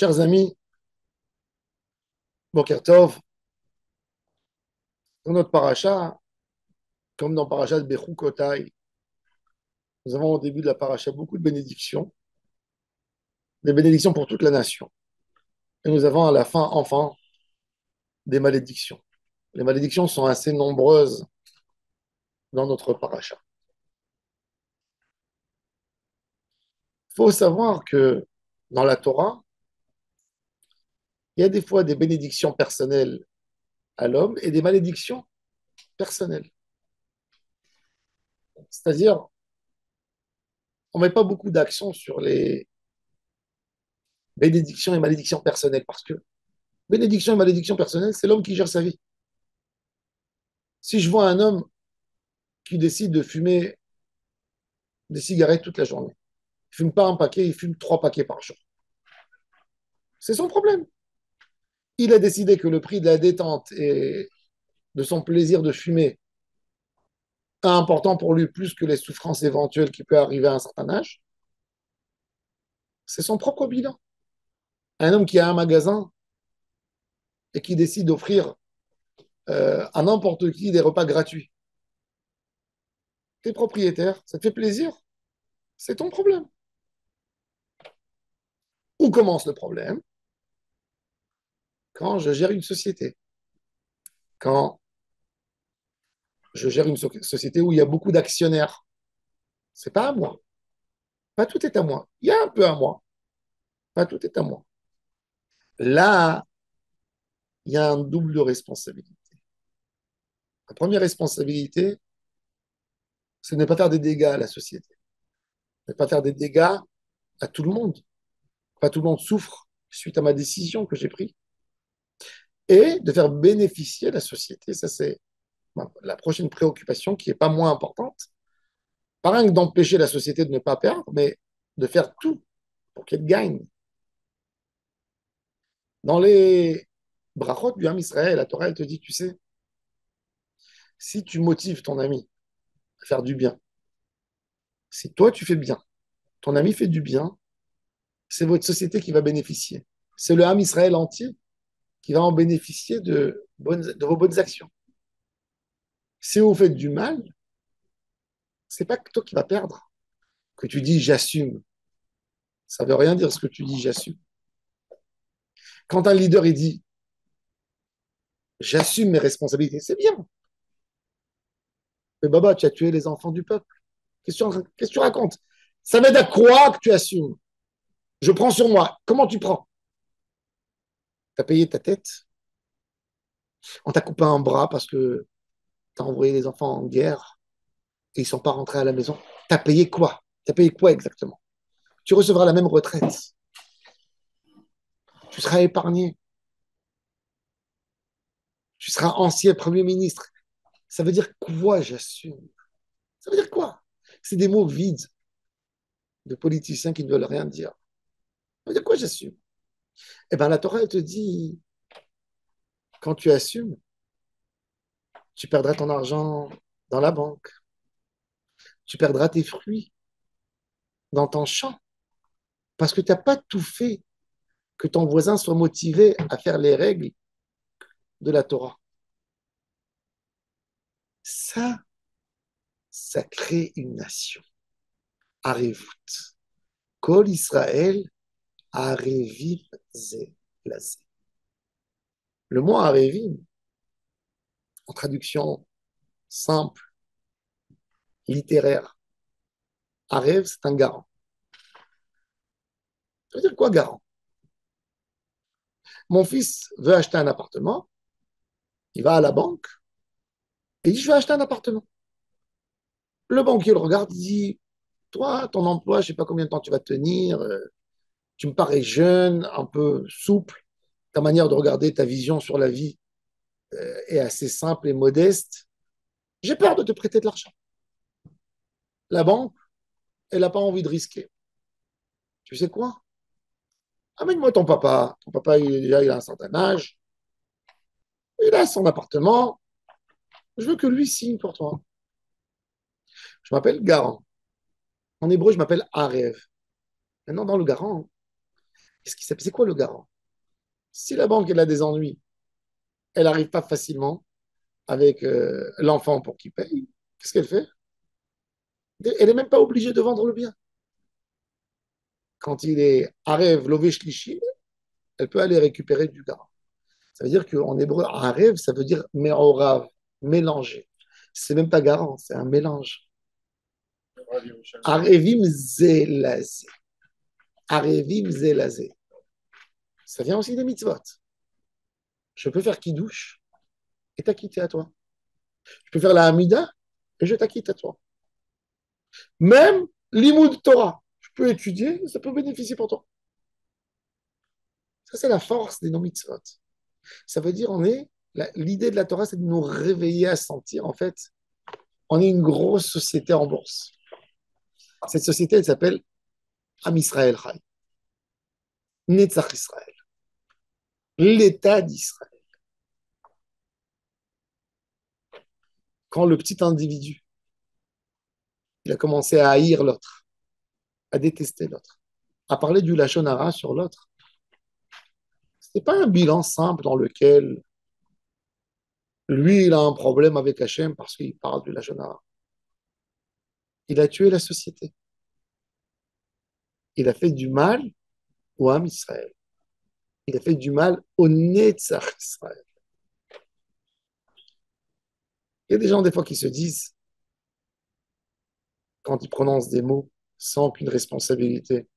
Chers amis, Boker Tov, dans notre paracha, comme dans paracha de Bechukotai, nous avons au début de la paracha beaucoup de bénédictions, des bénédictions pour toute la nation. Et nous avons à la fin, enfin, des malédictions. Les malédictions sont assez nombreuses dans notre paracha. Il faut savoir que dans la Torah, il y a des fois des bénédictions personnelles à l'homme et des malédictions personnelles. C'est-à-dire, on ne met pas beaucoup d'accent sur les bénédictions et malédictions personnelles parce que bénédiction et malédiction personnelle, c'est l'homme qui gère sa vie. Si je vois un homme qui décide de fumer des cigarettes toute la journée, il fume pas un paquet, il fume 3 paquets par jour. C'est son problème. Il a décidé que le prix de la détente et de son plaisir de fumer est important pour lui plus que les souffrances éventuelles qui peuvent arriver à un certain âge. C'est son propre bilan. Un homme qui a un magasin et qui décide d'offrir à n'importe qui des repas gratuits. T'es propriétaire, ça te fait plaisir, c'est ton problème. Où commence le problème? Quand je gère une société. Quand je gère une société où il y a beaucoup d'actionnaires. C'est pas à moi. Pas tout est à moi. Il y a un peu à moi. Pas tout est à moi. Là, il y a un double de responsabilité. La première responsabilité, c'est de ne pas faire des dégâts à la société. Ne pas faire des dégâts à tout le monde. Pas tout le monde souffre suite à ma décision que j'ai prise. Et de faire bénéficier la société. Ça, c'est la prochaine préoccupation qui n'est pas moins importante. Pas rien que d'empêcher la société de ne pas perdre, mais de faire tout pour qu'elle gagne. Dans les brachot du Ham Israël, la Torah, elle te dit, tu sais, si tu motives ton ami à faire du bien, si toi tu fais bien, ton ami fait du bien, c'est votre société qui va bénéficier. C'est le Ham Israël entier qui va en bénéficier de vos bonnes actions. Si vous faites du mal, c'est pas que toi qui vas perdre. Que tu dis j'assume, ça veut rien dire ce que tu dis j'assume. Quand un leader il dit j'assume mes responsabilités, c'est bien. Mais Baba, tu as tué les enfants du peuple. Qu'est-ce que tu racontes? Ça m'aide à croire que tu assumes. Je prends sur moi. Comment tu prends? Tu as payé ta tête. On t'a coupé un bras parce que tu as envoyé les enfants en guerre et ils ne sont pas rentrés à la maison. Tu as payé quoi? Tu as payé quoi exactement? Tu recevras la même retraite. Tu seras épargné. Tu seras ancien Premier ministre. Ça veut dire quoi, j'assume? Ça veut dire quoi? C'est des mots vides de politiciens qui ne veulent rien dire. Ça veut dire quoi, j'assume? Eh bien, la Torah, elle te dit, quand tu assumes, tu perdras ton argent dans la banque. Tu perdras tes fruits dans ton champ parce que tu n'as pas tout fait que ton voisin soit motivé à faire les règles de la Torah. Ça, ça crée une nation. Arevut. Kol Israël, Arevim Ze Lazé. Le mot Arevim, en traduction simple, littéraire, Arev, c'est un garant. Ça veut dire quoi, garant? Mon fils veut acheter un appartement, il va à la banque et il dit, je veux acheter un appartement. Le banquier le regarde, il dit, toi, ton emploi, je ne sais pas combien de temps tu vas tenir, tu me parais jeune, un peu souple, ta manière de regarder, ta vision sur la vie est assez simple et modeste. J'ai peur de te prêter de l'argent. La banque, elle n'a pas envie de risquer. Tu sais quoi? Amène-moi ton papa. Ton papa, il a un certain âge. Il a son appartement. Je veux que lui signe pour toi. Je m'appelle Garant. En hébreu, je m'appelle Arev. Maintenant, dans le Garant, C'est quoi le garant? Si la banque elle a des ennuis, elle n'arrive pas facilement avec l'enfant pour qu'il paye, qu'est-ce qu'elle fait? Elle n'est même pas obligée de vendre le bien. Quand il est Arev, Lové, Shlishi, elle peut aller récupérer du garant. Ça veut dire qu'en hébreu, Arev, ça veut dire Me'orav, mélanger. C'est même pas garant, c'est un mélange. Arevim zelazé. Arevim zelazé. Ça vient aussi des mitzvot. Je peux faire kidouche et t'acquitter à toi. Je peux faire la Hamida et je t'acquitte à toi. Même l'imoud Torah. Je peux étudier, ça peut bénéficier pour toi. Ça, c'est la force des non-mitzvot. Ça veut dire, l'idée de la Torah, c'est de nous réveiller à sentir, en fait, on est une grosse société en bourse. Cette société, elle s'appelle Am Israël Chai, Netzach Israël, l'État d'Israël. Quand le petit individu, il a commencé à haïr l'autre, à détester l'autre, à parler du Lachon Hara sur l'autre, ce n'est pas un bilan simple dans lequel lui, il a un problème avec Hachem parce qu'il parle du Lachon Hara. Il a tué la société. Il a fait du mal au Ham Israël. Il a fait du mal au Netzach Israël. Il y a des gens, des fois, qui se disent, quand ils prononcent des mots sans aucune responsabilité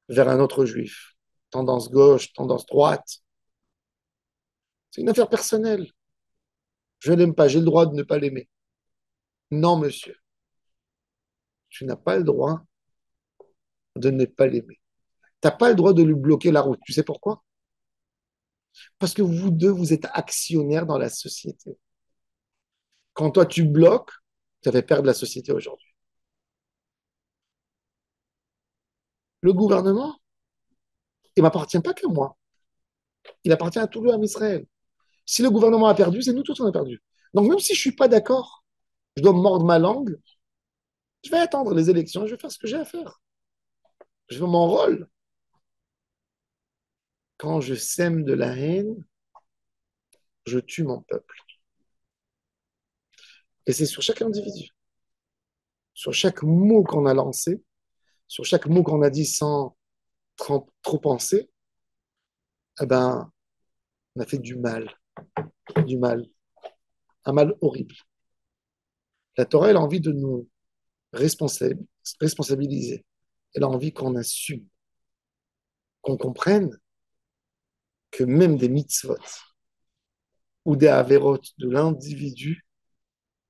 vers un autre juif, tendance gauche, tendance droite, c'est une affaire personnelle. Je ne l'aime pas, j'ai le droit de ne pas l'aimer. Non, monsieur, tu n'as pas le droit de ne pas l'aimer. Tu n'as pas le droit de lui bloquer la route. Tu sais pourquoi? Parce que vous deux, vous êtes actionnaires dans la société. Quand toi, tu bloques, tu vas perdre la société aujourd'hui. Le gouvernement, il ne m'appartient pas qu'à moi. Il appartient à tout le peuple Israël. Si le gouvernement a perdu, c'est nous tous on a perdu. Donc même si je ne suis pas d'accord, je dois mordre ma langue, je vais attendre les élections, je vais faire ce que j'ai à faire. Je fais mon rôle. Quand je sème de la haine, je tue mon peuple. Et c'est sur chaque individu, sur chaque mot qu'on a lancé, sur chaque mot qu'on a dit sans trop penser, eh ben, on a fait du mal, un mal horrible. La Torah, elle a envie de nous responsabiliser. Elle a envie qu'on assume, qu'on comprenne que même des mitzvot ou des avérotes de l'individu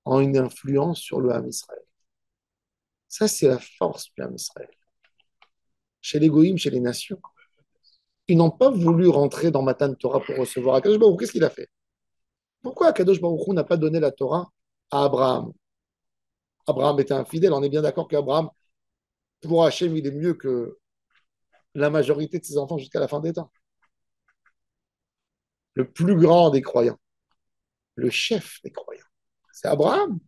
ont une influence sur le Ham Israël. Ça, c'est la force du Ham Israël. Chez les goïms, chez les nations, ils n'ont pas voulu rentrer dans Matan Torah pour recevoir Akadosh Baruch Hu. Qu'est-ce qu'il a fait? Pourquoi Akadosh Baruch Hu n'a pas donné la Torah à Abraham? Abraham était infidèle. On est bien d'accord qu'Abraham, pour Hachem, il est mieux que la majorité de ses enfants jusqu'à la fin des temps. Le plus grand des croyants, le chef des croyants, c'est Abraham.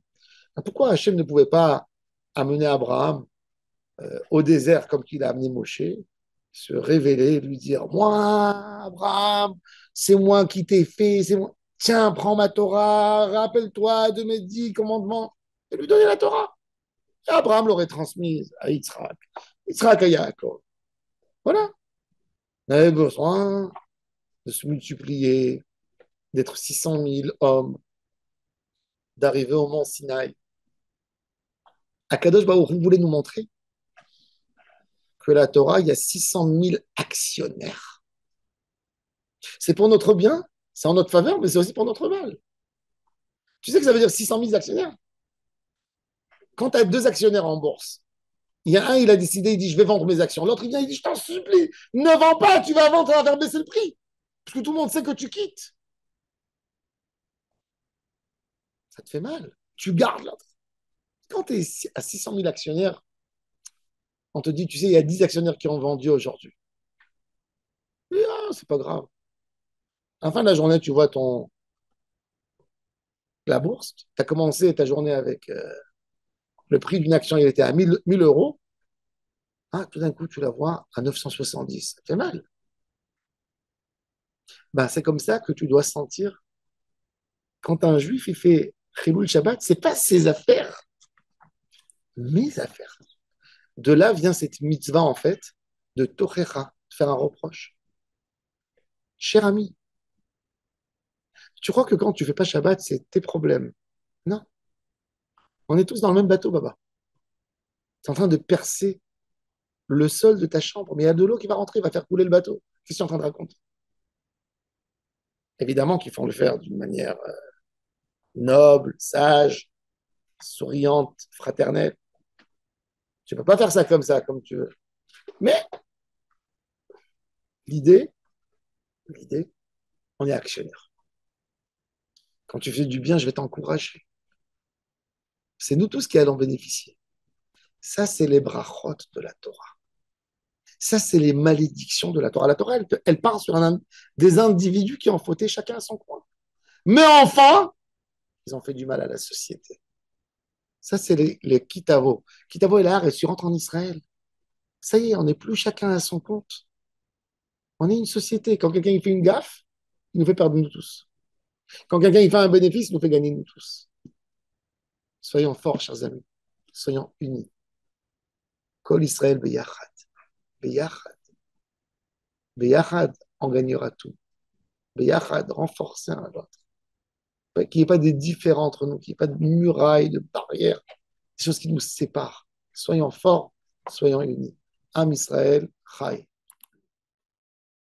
Pourquoi Hachem ne pouvait pas amener Abraham au désert comme qu'il a amené Moshe, se révéler, lui dire, moi, Abraham, c'est moi qui t'ai fait, c'est moi. Tiens, prends ma Torah, rappelle-toi de mes 10 commandements, et lui donner la Torah. Et Abraham l'aurait transmise à Yitzhak, Yitzhak à Yaakov. Voilà. On avait besoin de se multiplier, d'être 600 000 hommes, d'arriver au mont Sinaï. Akadosh Baruch Hu voulait nous montrer que la Torah, il y a 600 000 actionnaires. C'est pour notre bien, c'est en notre faveur, mais c'est aussi pour notre mal. Tu sais que ça veut dire 600 000 actionnaires? Quand tu as deux actionnaires en bourse, il y a un, il a décidé, il dit, je vais vendre mes actions. L'autre, il vient, il dit, je t'en supplie, ne vends pas, tu vas vendre, ça va faire baisser le prix. Parce que tout le monde sait que tu quittes. Ça te fait mal. Tu gardes l'autre. Quand tu es à 600 000 actionnaires, on te dit, tu sais, il y a 10 actionnaires qui ont vendu aujourd'hui. Ah, c'est pas grave. À la fin de la journée, tu vois la bourse. Tu as commencé ta journée avec le prix d'une action, il était à 1000 euros. Ah, tout d'un coup, tu la vois à 970. Ça fait mal. Ben, c'est comme ça que tu dois sentir quand un juif il fait Chilul Shabbat, c'est pas ses affaires, mes affaires. De là vient cette mitzvah, en fait, de Tochecha, de faire un reproche. Cher ami, tu crois que quand tu fais pas Shabbat, c'est tes problèmes? Non, on est tous dans le même bateau, Baba. Tu es en train de percer le sol de ta chambre, mais il y a de l'eau qui va rentrer, il va faire couler le bateau. Qu'est-ce que tu es en train de raconter? Évidemment qu'il faut le faire d'une manière noble, sage, souriante, fraternelle. Tu ne peux pas faire ça, comme tu veux. Mais l'idée, l'idée, on est actionnaire. Quand tu fais du bien, je vais t'encourager. C'est nous tous qui allons bénéficier. Ça, c'est les brachot de la Torah. Ça, c'est les malédictions de la Torah. La Torah, elle part sur des individus qui ont fauté chacun à son coin. Mais enfin, ils ont fait du mal à la société. Ça, c'est les Kitavo. Kitavo et l'art, et tu rentres en Israël. Ça y est, on n'est plus chacun à son compte. On est une société. Quand quelqu'un il fait une gaffe, il nous fait perdre nous tous. Quand quelqu'un il fait un bénéfice, il nous fait gagner nous tous. Soyons forts, chers amis. Soyons unis. Kol Israël beyachad. Beyachad. Beyachad, on gagnera tout. Beyachad, renforcer un l'autre. Qu'il n'y ait pas de différends entre nous, qu'il n'y ait pas de murailles, de barrières, des choses qui nous séparent. Soyons forts, soyons unis. Am Israël, Chai.